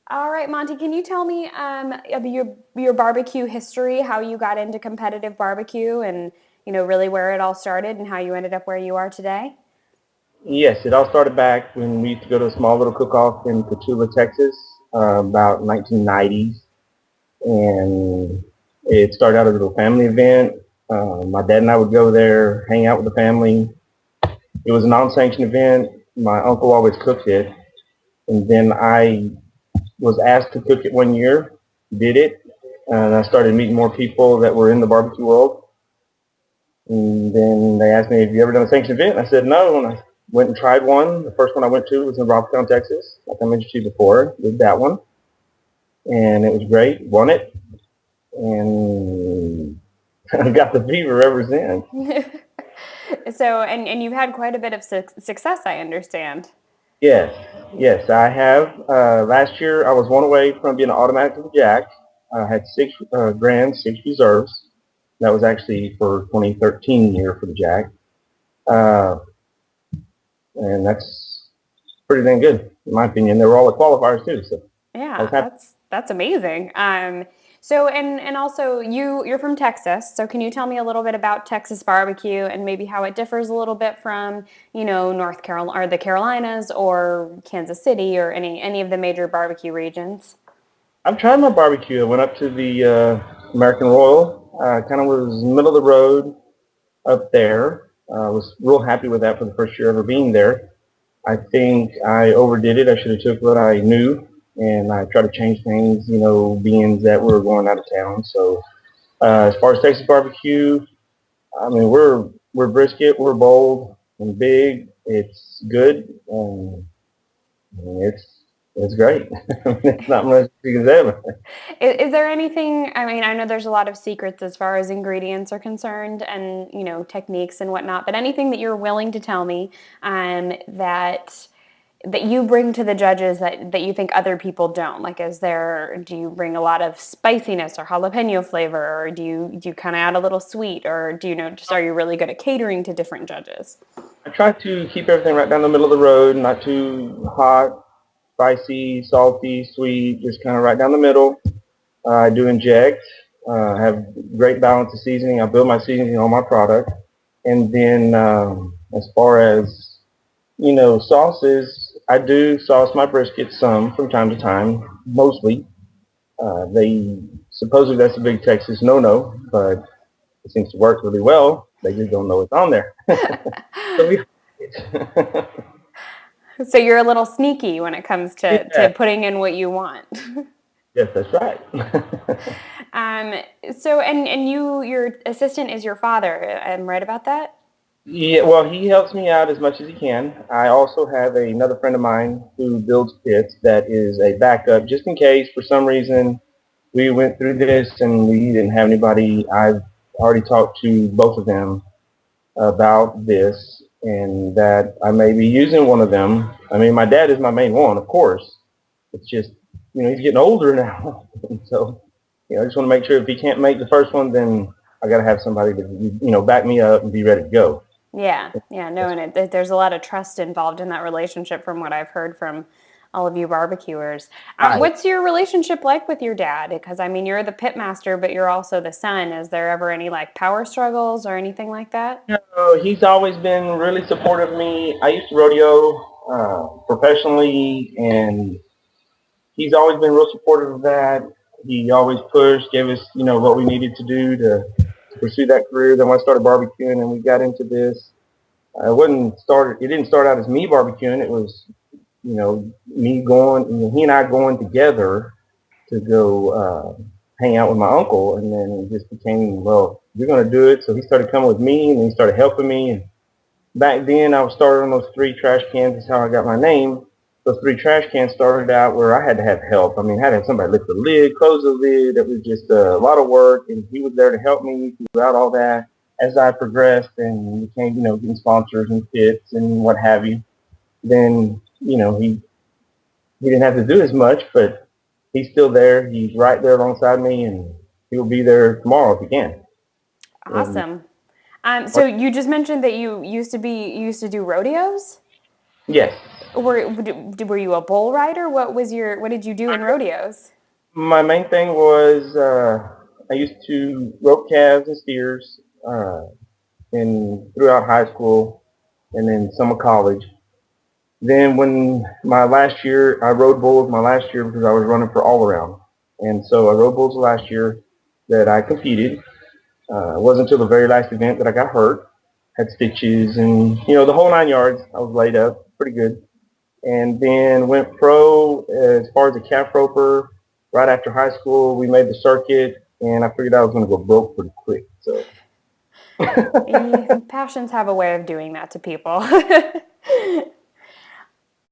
All right, Monty, can you tell me of your barbecue history, how you got into competitive barbecue and, really where it all started and how you ended up where you are today? Yes, it all started back when we used to go to a small little cook-off in Cotulla, Texas, about 1990s, and it started out as a little family event. My dad and I would go there, hang out with the family. It was a non-sanctioned event. My uncle always cooked it, and then I was asked to cook it one year, did it, and I started meeting more people that were in the barbecue world. And then they asked me, have you ever done a sanctioned event? And I said no, and I went and tried one. The first one I went to was in Robstown, Texas, like I mentioned to you before. Did that one, and it was great. Won it, and I got the fever ever since. So, and you've had quite a bit of success, I understand. Yes, yes, I have. Last year, I was one away from being an automatic to the Jack. I had six grand, six reserves. That was actually for 2013 year for the Jack, uh, and that's pretty dang good in my opinion. They were all the qualifiers too, so I was Yeah, happy. that's amazing. So and also you're from Texas, so can you tell me a little bit about Texas barbecue and maybe how it differs a little bit from, North Carolina or the Carolinas or Kansas City or any of the major barbecue regions? I've tried my barbecue. I went up to the American Royal. Kind of was middle of the road up there. I was real happy with that for the first year ever being there. I think I overdid it. I should have took what I knew and I tried to change things, being that we were going out of town. So as far as Texas barbecue, I mean we're brisket, we're bold and big. It's good and it's great. It's not much you can say. Is there anything, I mean, I know there's a lot of secrets as far as ingredients are concerned and, techniques and whatnot, but anything that you're willing to tell me that you bring to the judges that you think other people don't? Like, do you bring a lot of spiciness or jalapeno flavor, or do you kind of add a little sweet, or just are you really good at catering to different judges? I try to keep everything right down the middle of the road, not too hot, spicy, salty, sweet, just kind of right down the middle. I do inject, have great balance of seasoning. I build my seasoning on my product. And then as far as, sauces, I do sauce my brisket some from time to time, mostly. They supposedly that's a big Texas no-no, but it seems to work really well. They just don't know it's on there. So we So you're a little sneaky when it comes to yeah, putting in what you want. yes, that's right. Um, so and your assistant is your father. I'm right about that? Yeah, well, he helps me out as much as he can. I also have another friend of mine who builds pits that is a backup just in case for some reason we went through this and we didn't have anybody. I've already talked to both of them about this and that I may be using one of them. I mean, my dad is my main one, of course. It's just, he's getting older now. And so, I just want to make sure if he can't make the first one, then I got to have somebody to, back me up and be ready to go. Yeah, yeah, no, and there's a lot of trust involved in that relationship from what I've heard from all of you barbecuers. Right. What's your relationship like with your dad? Because I mean, you're the pit master, but you're also the son. Is there ever any like power struggles or anything like that? He's always been really supportive of me. I used to rodeo professionally, and he's always been real supportive of that. He always pushed, gave us, what we needed to do to pursue that career. Then when I started barbecuing and we got into this, it didn't start out as me barbecuing. It was, me going, he and I going together to go hang out with my uncle, and then it just became, well, you're going to do it. So he started coming with me, and he started helping me. And back then, I was started on those three trash cans. That's how I got my name. Those three trash cans started out where I had to have help. I mean, I had to have somebody lift the lid, close the lid. It was just a lot of work, and he was there to help me throughout all that. As I progressed and became, getting sponsors and kits and what have you, then, he didn't have to do as much, but he's still there. He's right there alongside me, and he'll be there tomorrow if he can. And Awesome. So you just mentioned that you used to do rodeos. yes, Were you a bull rider? What did you do in rodeos? My main thing was I used to rope calves and steers throughout high school and then some of college. Then when my last year, I rode bulls my last year because I was running for all around. And so I rode bulls the last year that I competed. It wasn't until the very last event that I got hurt, had stitches and, the whole 9 yards. I was laid up pretty good. And then went pro as far as a calf roper. Right after high school, we made the circuit and I figured I was going to go broke pretty quick. So Passions have a way of doing that to people.